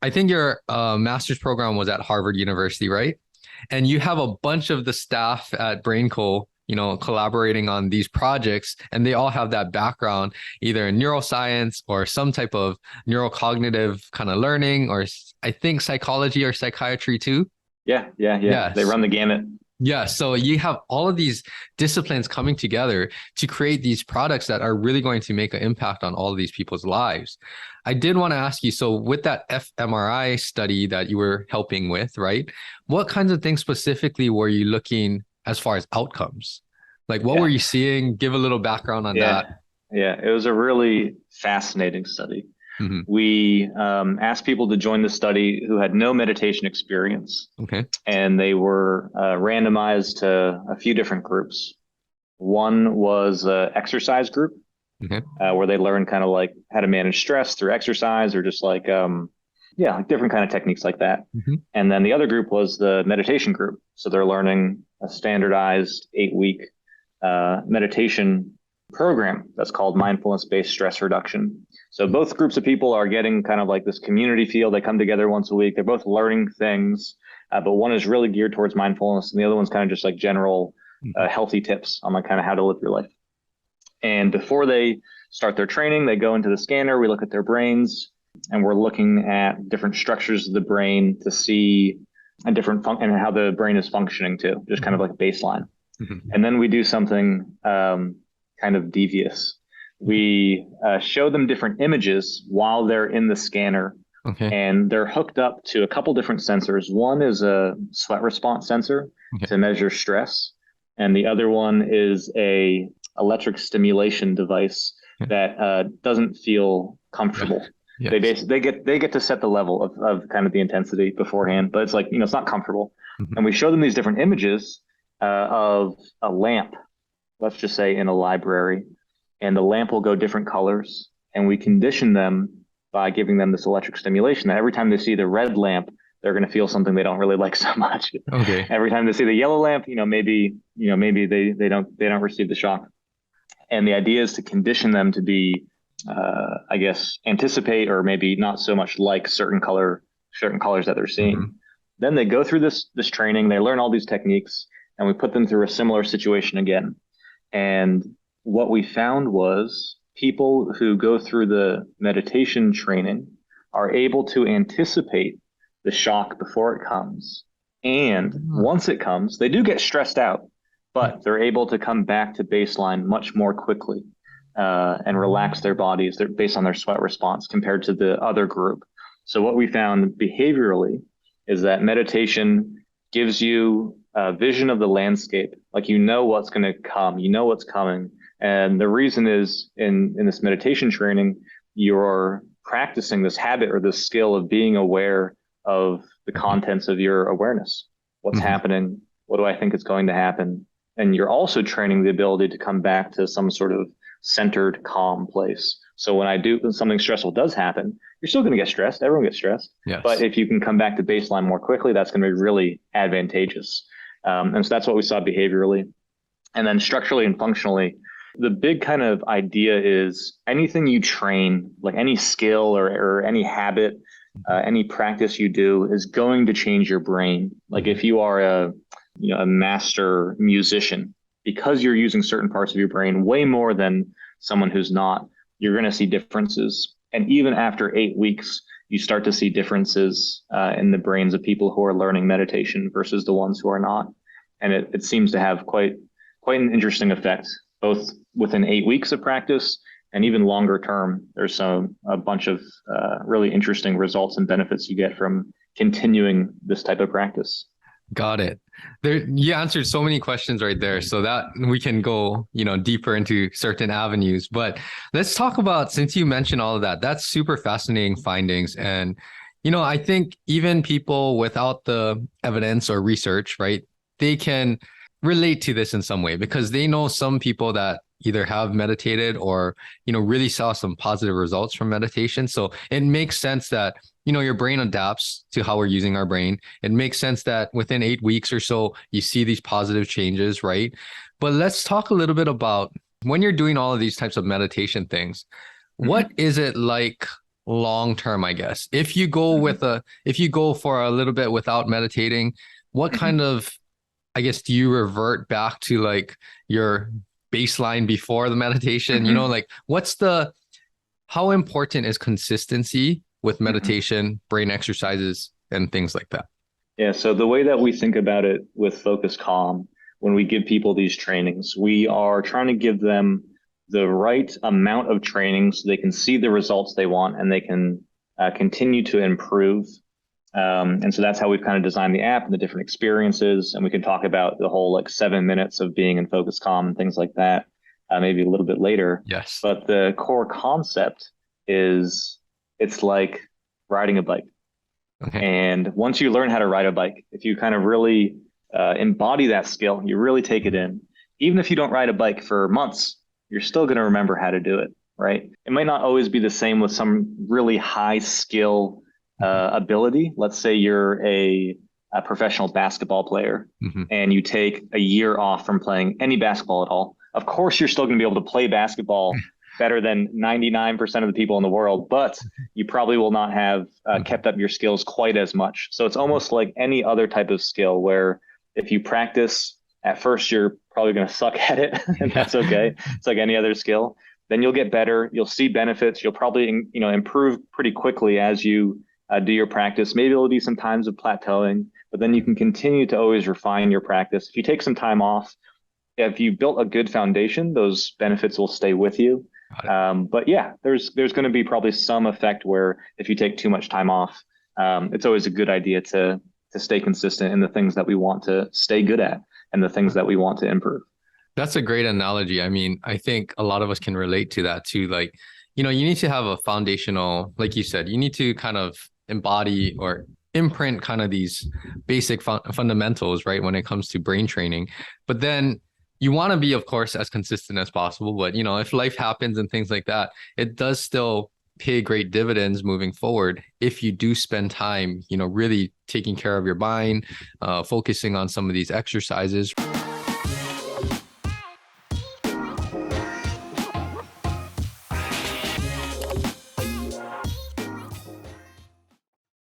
I think your master's program was at Harvard University, right? And you have a bunch of the staff at BrainCo, collaborating on these projects, and they all have that background either in neuroscience or some type of neurocognitive kind of learning, or I think psychology or psychiatry too. Yeah. They Yes. run the gamut. Yeah, so you have all of these disciplines coming together to create these products that are really going to make an impact on all of these people's lives. I did want to ask you, so with that fMRI study that you were helping with, right? What kinds of things specifically were you looking as far as outcomes? Like what were you seeing? Give a little background on that. Yeah, it was a really fascinating study. Mm-hmm. We asked people to join the study who had no meditation experience. Okay. And they were randomized to a few different groups. One was an exercise group, Okay. Where they learned kind of like how to manage stress through exercise, or just like different kind of techniques like that. Mm-hmm. And then the other group was the meditation group. So they're learning a standardized 8-week meditation program that's called mindfulness-based stress reduction. So both groups of people are getting kind of like this community feel. They come together once a week. They're both learning things, but one is really geared towards mindfulness, and the other one's kind of just like general healthy tips on like kind of how to live your life. And before they start their training, they go into the scanner. We look at their brains, and we're looking at different structures of the brain to see a different and how the brain is functioning too, just kind of like a baseline. Mm-hmm. And then we do something kind of devious. We show them different images while they're in the scanner. Okay. And they're hooked up to a couple different sensors. One is a sweat response sensor to measure stress. And the other one is a electric stimulation device that doesn't feel comfortable. Yes. They get to set the level of kind of the intensity beforehand, but it's like, it's not comfortable. Mm-hmm. And we show them these different images of a lamp, let's just say in a library, and the lamp will go different colors, and we condition them by giving them this electric stimulation that every time they see the red lamp, they're going to feel something they don't really like so much. Okay. Every time they see the yellow lamp, maybe they don't receive the shock. And the idea is to condition them to be, anticipate or maybe not so much like certain colors that they're seeing. Mm-hmm. Then they go through this training, they learn all these techniques, and we put them through a similar situation again. And what we found was people who go through the meditation training are able to anticipate the shock before it comes. And once it comes, they do get stressed out, but they're able to come back to baseline much more quickly and relax their bodies based on their sweat response compared to the other group. So what we found behaviorally is that meditation gives you a vision of the landscape, like what's going to come, what's coming. And the reason is in this meditation training, you're practicing this habit or this skill of being aware of the contents of your awareness. What's happening? What do I think is going to happen? And you're also training the ability to come back to some sort of centered, calm place. So when something stressful does happen, you're still going to get stressed. Everyone gets stressed. Yes. But if you can come back to baseline more quickly, that's going to be really advantageous. And so that's what we saw behaviorally. And then structurally and functionally, the big kind of idea is anything you train, like any skill or any habit, any practice you do is going to change your brain. Like if you are a master musician, because you're using certain parts of your brain way more than someone who's not, you're going to see differences. And even after 8 weeks, you start to see differences in the brains of people who are learning meditation versus the ones who are not. And it seems to have quite an interesting effect, both within 8 weeks of practice and even longer term. There's a bunch of really interesting results and benefits you get from continuing this type of practice. Got it. You answered so many questions right there, so that we can go, deeper into certain avenues. But let's talk about, since you mentioned all of that, that's super fascinating findings. And, I think even people without the evidence or research, right, they can relate to this in some way because they know some people that either have meditated or, really saw some positive results from meditation. So it makes sense that, your brain adapts to how we're using our brain. It makes sense that within 8 weeks or so, you see these positive changes, right? But let's talk a little bit about when you're doing all of these types of meditation things, what is it like long term, I guess. If you go if you go for a little bit without meditating, what kind of, I guess, do you revert back to like your baseline before the meditation? Like how important is consistency with meditation, brain exercises, and things like that? Yeah. So the way that we think about it with Focus Calm, when we give people these trainings, we are trying to give them the right amount of training so they can see the results they want and they can continue to improve. And so that's how we've kind of designed the app and the different experiences. And we can talk about the whole like 7 minutes of being in Focus Calm and things like that, maybe a little bit later. Yes. But the core concept is it's like riding a bike. Okay. And once you learn how to ride a bike, if you kind of really embody that skill, you really take it in, even if you don't ride a bike for months, you're still going to remember how to do it, right? It might not always be the same with some really high skill ability. Let's say you're a professional basketball player and you take a year off from playing any basketball at all. Of course, you're still going to be able to play basketball better than 99% of the people in the world, but you probably will not have kept up your skills quite as much. So it's almost like any other type of skill where if you practice at first, you're probably going to suck at it, and that's okay. It's like any other skill. Then you'll get better. You'll see benefits. You'll probably, improve pretty quickly as you do your practice. Maybe there'll be some times of plateauing, but then you can continue to always refine your practice. If you take some time off, if you built a good foundation, those benefits will stay with you. But yeah, there's going to be probably some effect where if you take too much time off, it's always a good idea to stay consistent in the things that we want to stay good at and the things that we want to improve. That's a great analogy. I mean, I think a lot of us can relate to that too. Like, you need to have a foundational, like you said, you need to kind of embody or imprint kind of these basic fundamentals, right? When it comes to brain training, but then you want to be, of course, as consistent as possible. But, if life happens and things like that, it does still pay great dividends moving forward if you do spend time, really taking care of your mind, focusing on some of these exercises.